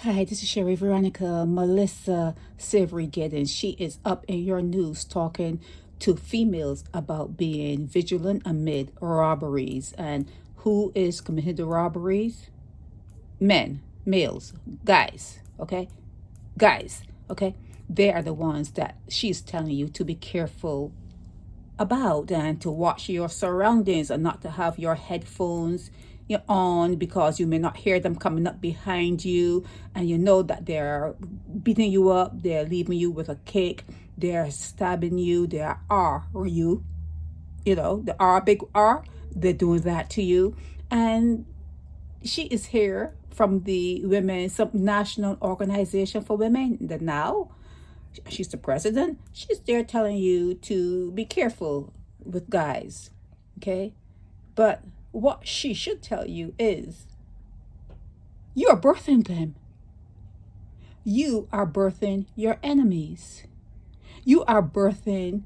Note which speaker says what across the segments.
Speaker 1: Hi, this is Sherry Veronica Melissa Savoury-Gittens. She is up in your news talking to females about being vigilant amid robberies. And who is committing the robberies? Men, males, guys, okay? Guys, okay? They are the ones that she's telling you to be careful about and to watch your surroundings and not to have your headphones on because you may not hear them coming up behind you, and you know that they're beating you up, they're leaving you with a kick, they're stabbing you, they are the R, big R, they're doing that to you. And she is here from the some national organization for women, the now she's the president. She's there telling you to be careful with guys, okay? But what she should tell you is you are birthing them. You are birthing your enemies. You are birthing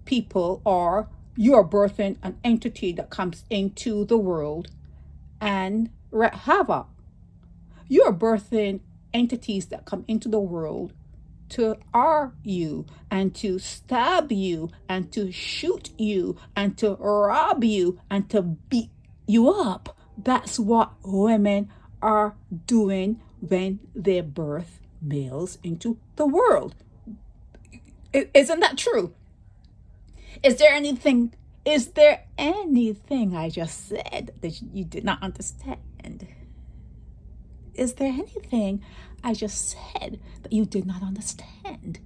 Speaker 1: people, or you are birthing an entity that comes into the world and wreak havoc. You are birthing entities that come into the world to harm you and to stab you and to shoot you and to rob you and to beat you up. That's what women are doing when they birth males into the world. Isn't that true? Is there anything I just said that you did not understand? Is there anything I just said that you did not understand?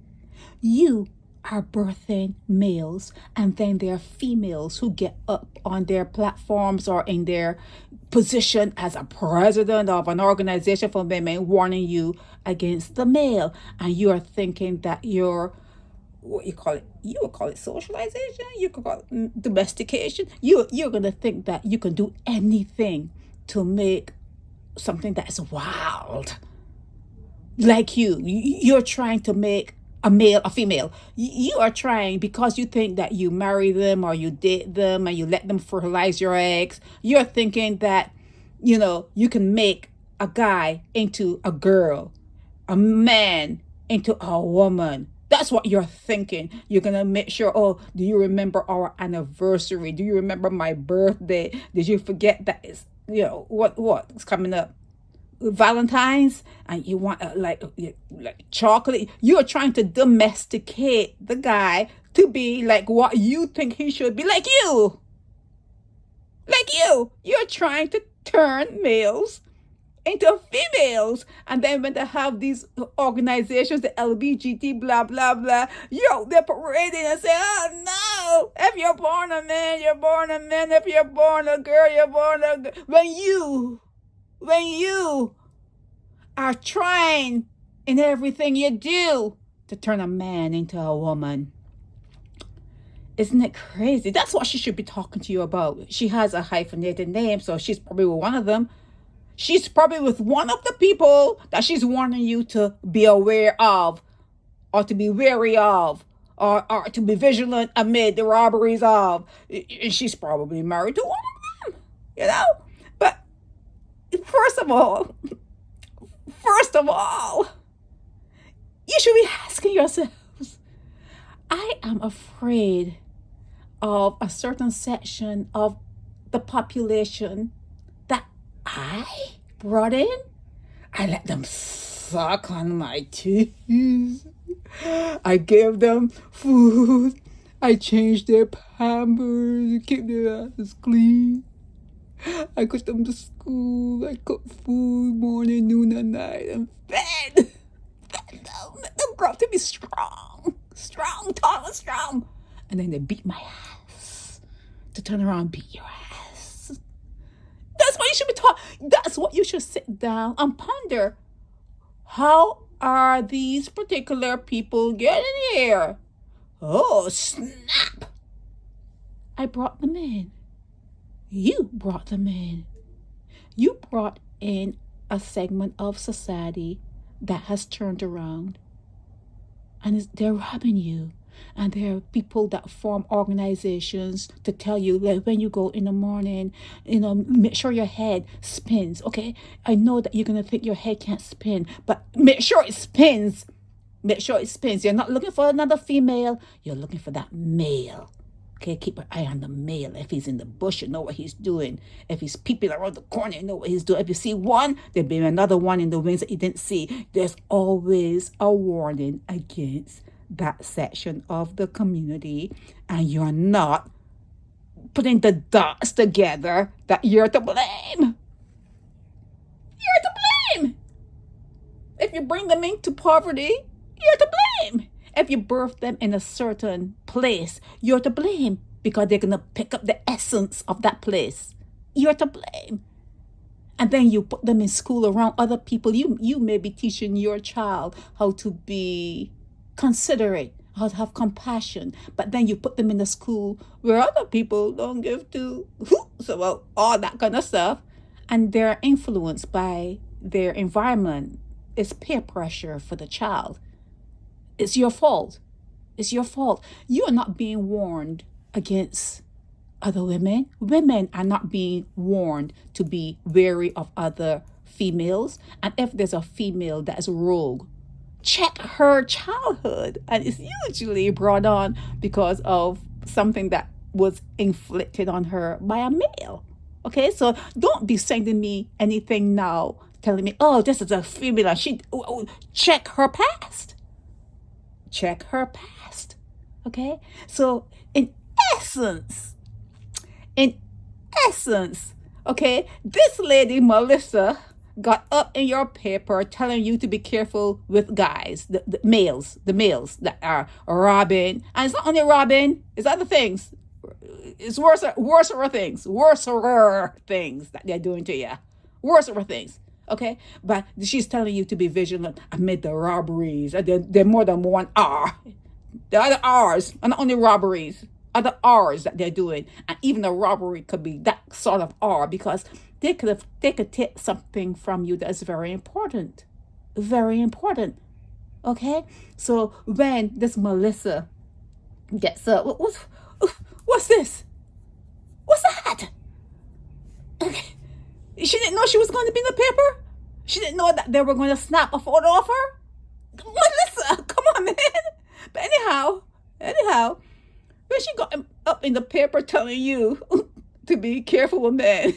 Speaker 1: You are birthing males, and then there are females who get up on their platforms or in their position as a president of an organization for women, warning you against the male. And you are thinking that you're, what you call it? You would call it socialization. You could call it domestication. You're going to think that you can do anything to make something that is wild like you're trying to make a male a female. You are trying, because you think that you marry them or you date them and you let them fertilize your eggs. You're thinking that you can make a guy into a girl, a man into a woman. That's what you're thinking. You're going to make sure, do you remember our anniversary? Do you remember my birthday? Did you forget that it's what's coming up? Valentine's, and you want like chocolate. You are trying to domesticate the guy to be like what you think he should be, like you. You're trying to turn males into females, and then when they have these organizations, the LBGT, blah blah blah, they're parading and say, "Oh no! If you're born a man, you're born a man. If you're born a girl, you're born a girl." When you are trying in everything you do to turn a man into a woman. Isn't it crazy? That's what she should be talking to you about. She has a hyphenated name, so she's probably with one of them. She's probably with one of the people that she's warning you to be aware of, or to be wary of, or to be vigilant amid the robberies of. And she's probably married to one of them, But First of all, you should be asking yourselves, I am afraid of a certain section of the population that I brought in. I let them suck on my teeth. I gave them food. I changed their pampers, keep their asses clean. I took them to school. I cooked food morning, noon, and night, and fed them. They grow up to be strong, tall and strong. And then they beat my ass to turn around and beat your ass. That's what you should be taught. That's what you should sit down and ponder. How are these particular people getting here? Oh, snap. I brought them in. You brought them in. You brought in a segment of society that has turned around, and they're robbing you. And there are people that form organizations to tell you, like, when you go in the morning, make sure your head spins. Okay, I know that you're gonna think your head can't spin, but make sure it spins. Make sure it spins. You're not looking for another female, you're looking for that male. Okay, keep an eye on the male. If he's in the bush, you know what he's doing. If he's peeping around the corner, you know what he's doing. If you see one, there'll be another one in the wings that you didn't see. There's always a warning against that section of the community, and you're not putting the dots together that you're to blame. You're to blame. If you bring them into poverty, you're to blame. If you birth them in a certain place, you're to blame, because they're going to pick up the essence of that place. You're to blame. And then you put them in school around other people. You may be teaching your child how to be considerate, how to have compassion. But then you put them in a school where other people don't give to so all that kind of stuff. And they're influenced by their environment. It's peer pressure for the child. It's your fault. It's your fault. You are not being warned against other women. Women are not being warned to be wary of other females. And if there's a female that is rogue, check her childhood. And it's usually brought on because of something that was inflicted on her by a male. Okay, so don't be sending me anything now telling me, oh, this is a female and she, check her past. Check her past. Okay, so in essence, okay, this lady Melissa got up in your paper telling you to be careful with guys, the males that are robbing. And it's not only robbing, it's other things. It's worser things that they're doing to you. Worser things. Okay, but she's telling you to be vigilant amid the robberies. There are more than one R. There are other R's, and not only robberies, other R's that they're doing. And even a robbery could be that sort of R, because they could take something from you that is very important. Very important. Okay? So when this Melissa gets up, what's this? What's that? Okay. She didn't know she was going to be in the paper? She didn't know that they were going to snap a photo of her? Melissa, come on, man. But anyhow, when she got up in the paper telling you to be careful with men,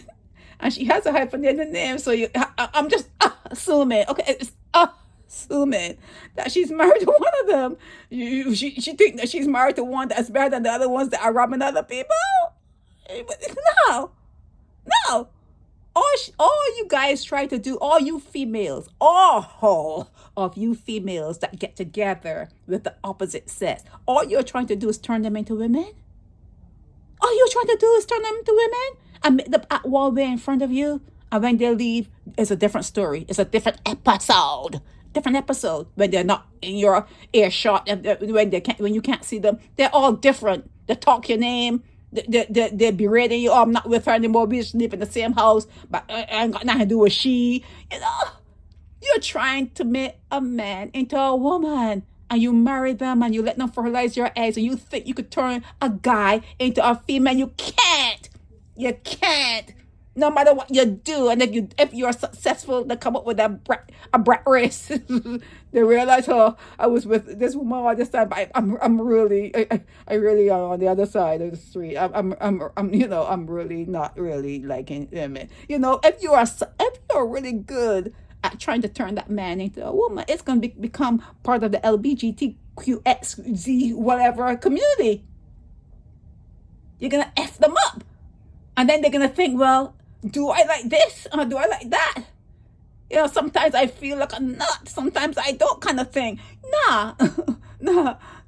Speaker 1: and she has a hyphenated name, so I'm just assuming, okay, it's assuming that she's married to one of them. She thinks that she's married to one that's better than the other ones that are robbing other people? No. All you guys try to do, all you females, all of you females that get together with the opposite sex, all you're trying to do is turn them into women? All you're trying to do is turn them into women and make them act one way in front of you, and when they leave, it's a different story. It's a different episode. When they're not in your earshot, when you can't see them, they're all different. They talk your name. They berating you. Oh, I'm not with her anymore. We just live in the same house, but I ain't got nothing to do with she. You're trying to make a man into a woman, and you marry them and you let them fertilize your eggs, and you think you could turn a guy into a female. You can't. No matter what you do, and if you're successful to come up with a brat race, they realize, oh, I was with this woman all this time, but I'm really am on the other side of the street. I'm really not really liking women. If you're really good at trying to turn that man into a woman, it's going to become part of the LGBTQXZ whatever community. You're gonna F them up, and then they're gonna think, well, do I like this or do I like that? Sometimes I feel like a nut, sometimes I don't, kind of thing. Nah.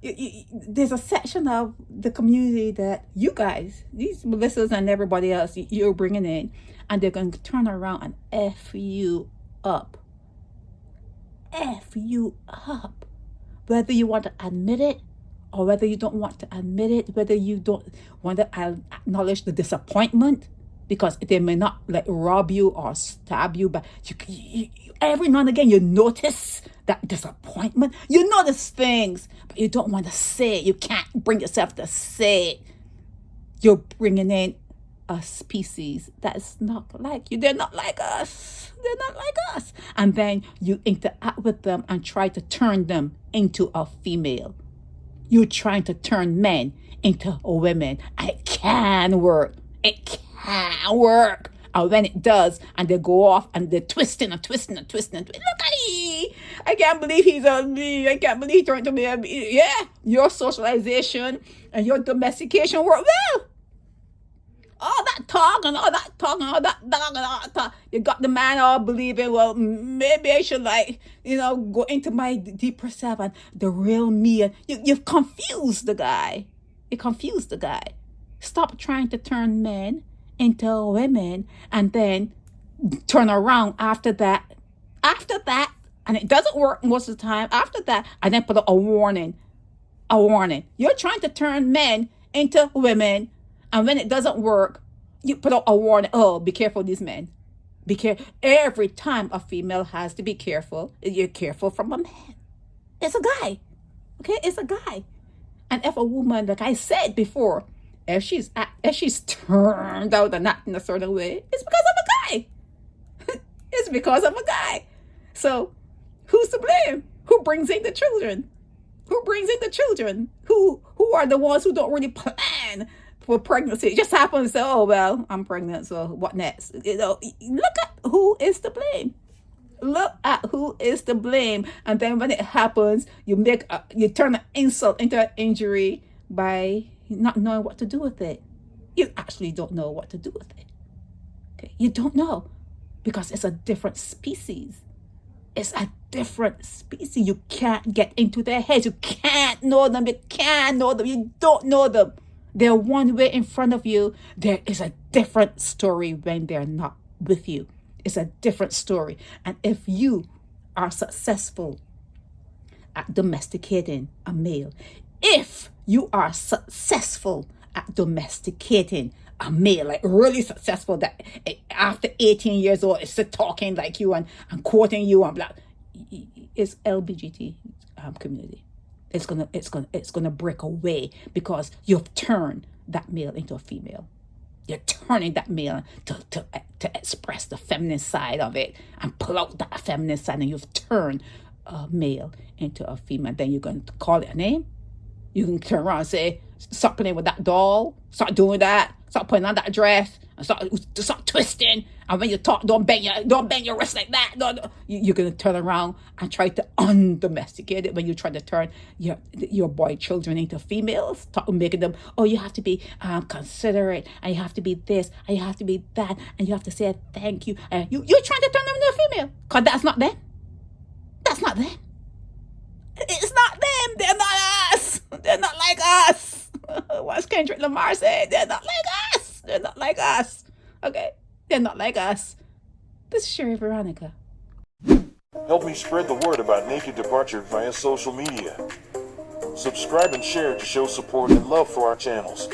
Speaker 1: There's a section of the community that you guys, these Melissas and everybody else, you're bringing in, and they're going to turn around and F you up. F you up. Whether you want to admit it or whether you don't want to admit it, whether you don't want to acknowledge the disappointment, because they may not rob you or stab you, but you every now and again you notice that disappointment. You notice things, but you don't want to say it. You can't bring yourself to say it. You're bringing in a species that is not like you. They're not like us. They're not like us. And then you interact with them and try to turn them into a female. You're trying to turn men into women. And it can work. It can work. And when it does, and they go off and they're twisting and twisting and twisting and twisting. Look at me. I can't believe he's on me. I can't believe he's trying to be a me. Yeah, your socialization and your domestication work well. All that talk and all that talk and all that talk and all that talk. You got the man all believing, well, maybe I should go into my deeper self and the real me. And you've confused the guy. You confused the guy. Stop trying to turn men into women and then turn around after that, and it doesn't work most of the time after that, and then put a warning. You're trying to turn men into women, and when it doesn't work, you put out a warning. Oh, be careful of these men. Be careful. Every time a female has to be careful, you're careful from a man. It's a guy. Okay, it's a guy. And if a woman, like I said before, if she's turned out and acting a certain way, it's because of a guy. It's because of a guy. So who's to blame? Who brings in the children? Who are the ones who don't really plan for pregnancy? It just happens to say, oh, well, I'm pregnant, so what next? Look at who is to blame. Look at who is to blame. And then when it happens, you turn an insult into an injury by not knowing what to do with it. You actually don't know what to do with it. Okay, you don't know because it's a different species. It's a different species. You can't get into their heads. You can't know them. You can't know them. You don't know them. They're one way in front of you. There is a different story when they're not with you. It's a different story. And if you are successful at domesticating a male, if you are successful at domesticating a male, like really successful, that after 18 years old, it's still talking like you and quoting you and blah, it's LBGT community. It's gonna break away because you've turned that male into a female. You're turning that male to express the feminine side of it and pull out that feminine side, and you've turned a male into a female. Then you're going to call it a name. You can turn around and say, stop playing with that doll. Stop doing that. Stop putting on that dress. And stop twisting. And when you talk, don't bang your wrist like that. No. You're going to turn around and try to undomesticate it when you try to turn your boy children into females. Making them, oh, you have to be considerate. And you have to be this. And you have to be that. And you have to say thank you. And you're trying to turn them into a female. Because that's not them. That's not them. It's not them. They're not us. They're not like us. What's Kendrick Lamar said? They're not like us. They're not like us. Okay? They're not like us. This is Sherry Veronica.
Speaker 2: Help me spread the word about Naked Departure via social media. Subscribe and share to show support and love for our channels.